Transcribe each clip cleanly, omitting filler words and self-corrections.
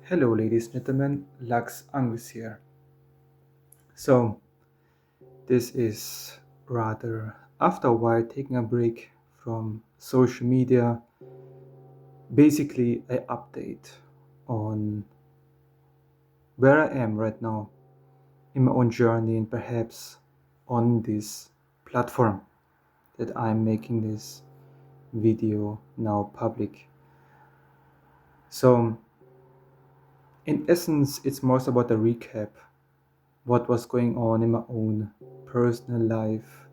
Hello, ladies and gentlemen, Lux Anguis here. So, this is rather after a while taking a break from social media, basically, an update on where I am right now in my own journey and perhaps on this platform that I'm making this video now public. So, in essence, it's more about a recap what was going on in my own personal life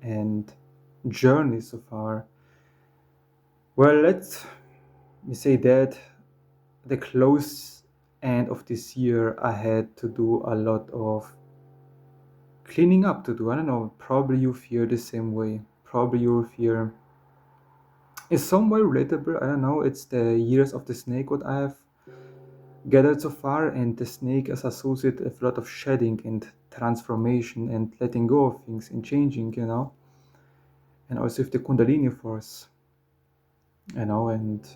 and journey so far. Well, let me say that the close end of this year, I had to do a lot of cleaning up to do. I don't know, probably you feel the same way. Probably you feel it's somewhat relatable. I don't know, it's the years of the snake what I have gathered so far, and the snake is associated with a lot of shedding and transformation and letting go of things and changing. And also with the Kundalini force, and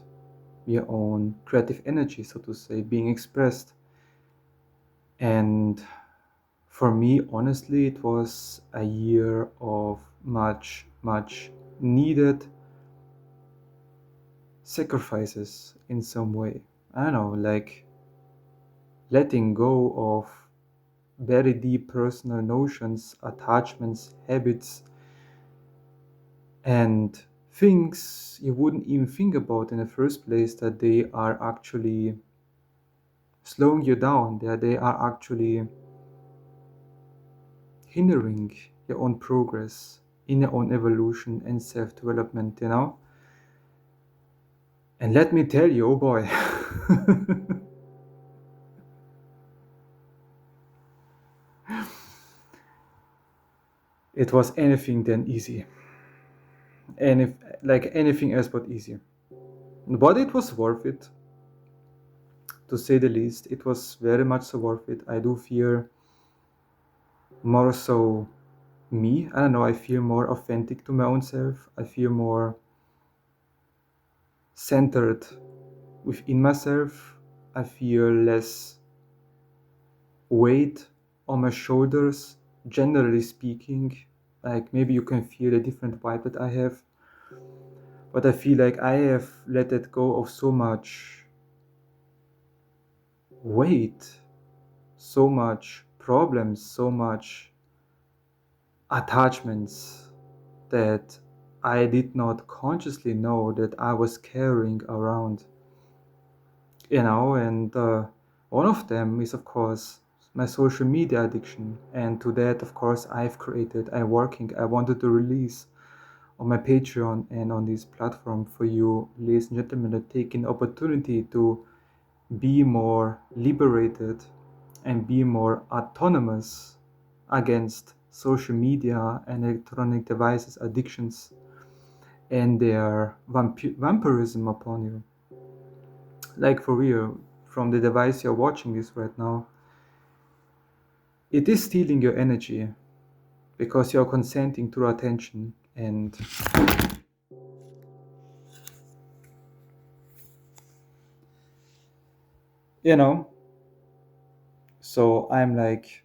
your own creative energy, so to say, being expressed. And for me, honestly, it was a year of much, much needed sacrifices in some way. I don't know, like letting go of very deep personal notions, attachments, habits, and things you wouldn't even think about in the first place, that they are actually slowing you down, that they are actually hindering your own progress in your own evolution and self-development. And let me tell you, oh boy, it was anything than easy. And if like anything else but easy. But it was worth it, to say the least. It was very much so worth it. I do feel more so me. I don't know, I feel more authentic to my own self. I feel more centered within myself. I feel less weight on my shoulders, generally speaking. Like maybe you can feel a different vibe that I have, but I feel like I have let it go of so much weight, so much problems, so much attachments that I did not consciously know that I was carrying around. And one of them is, of course, my social media addiction. And to that, of course, I wanted to release on my Patreon and on this platform for you, ladies and gentlemen, to take an opportunity to be more liberated and be more autonomous against social media and electronic devices addictions and their vampirism upon you. Like for real, from the device you're watching this right now, it is stealing your energy because you're consenting to attention. And you know so I'm like,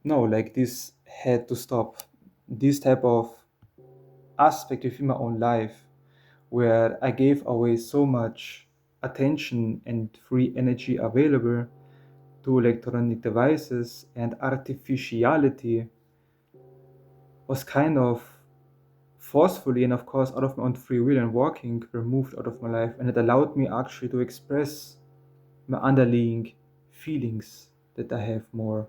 no, like this had to stop. This type of aspect within my own life where I gave away so much attention and free energy available to electronic devices and artificiality was kind of forcefully and of course out of my own free will and walking removed out of my life, and it allowed me actually to express my underlying feelings that I have more,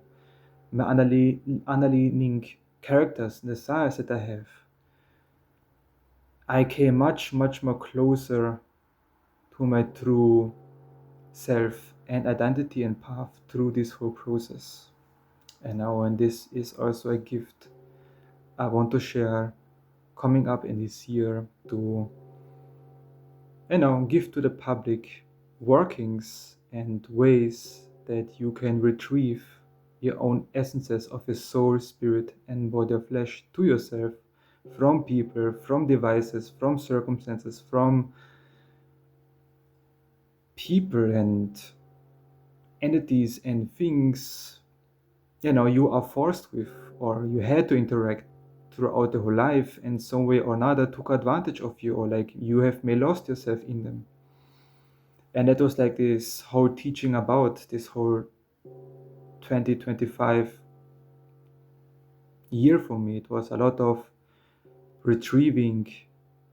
my underlying characters and desires that I have. I came much, much more closer to my true self and identity and path through this whole process. And this is also a gift I want to share coming up in this year to give to the public workings and ways that you can retrieve your own essences of your soul, spirit, and body of flesh to yourself from people, from devices, from circumstances, from people and entities and things, you are forced with, or you had to interact throughout the whole life, and some way or another took advantage of you, or like you have may lost yourself in them. And that was like this whole teaching about this whole 2025 year for me. It was a lot of retrieving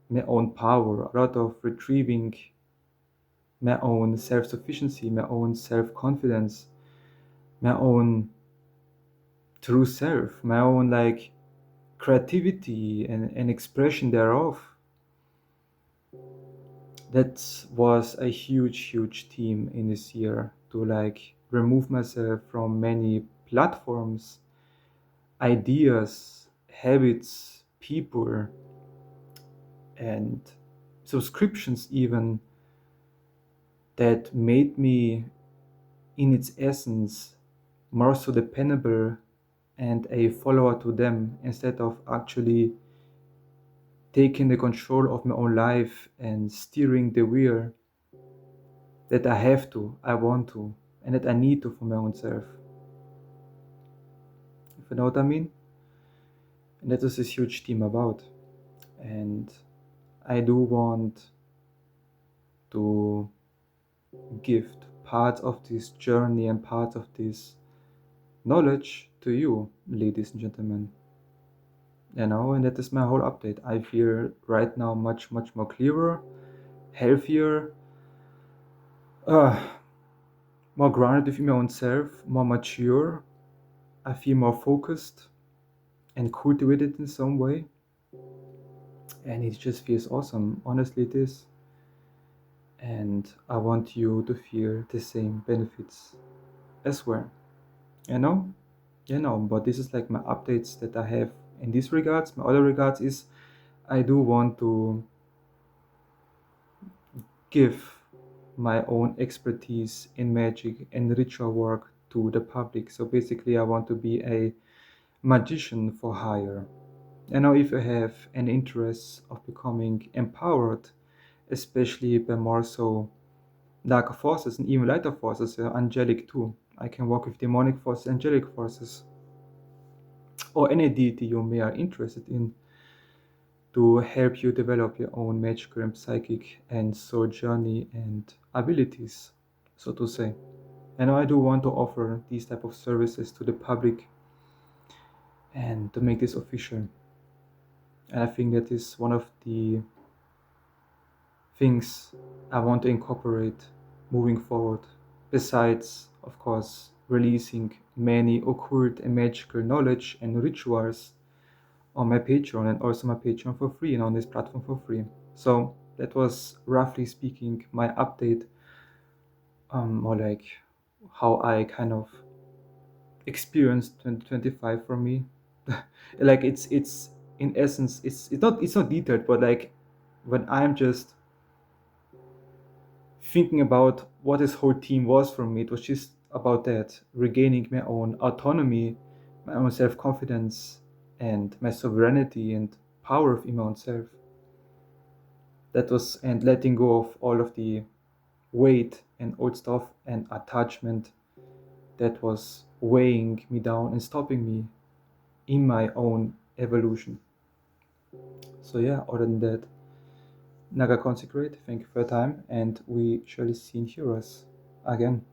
my own power, a lot of retrieving my own self-sufficiency, my own self-confidence, my own true self, my own like creativity and expression thereof. That was a huge theme in this year, to like remove myself from many platforms, ideas, habits, people, and subscriptions even, that made me in its essence more so dependable and a follower to them, instead of actually taking the control of my own life and steering the wheel that I have to, I want to, and that I need to for my own self. If you know what I mean? And that is this huge theme about. And I do want to gift parts of this journey and parts of this knowledge to you, ladies and gentlemen. And that is my whole update. I feel right now much more clearer, healthier, uh, more grounded within my own self, more mature. I feel more focused and cultivated in some way. And it just feels awesome. Honestly, it is. And I want you to feel the same benefits as well. You know? But this is like my updates that I have in these regards. My other regards is I do want to give my own expertise in magic and ritual work to the public. So basically, I want to be a magician for hire. If you have an interest of becoming empowered, especially by more so darker forces and even lighter forces, angelic too. I can work with demonic forces, angelic forces, or any deity you may are interested in, to help you develop your own magical and psychic and soul journey and abilities, so to say. And I do want to offer these type of services to the public and to make this official. And I think that is one of the things I want to incorporate moving forward, besides, of course, releasing many occult and magical knowledge and rituals on my Patreon, and also my Patreon for free and on this platform for free. So that was roughly speaking my update, or like how I kind of experienced 2025 for me. Like it's in essence, it's not detailed, but like when I'm just thinking about what this whole team was for me, it was just about that, regaining my own autonomy, my own self-confidence, and my sovereignty and power of my own self. That was, and letting go of all of the weight and old stuff and attachment that was weighing me down and stopping me in my own evolution. So yeah, other than that, NAGA CONCECRATE, thank you for your time, and we shall see and hear us again.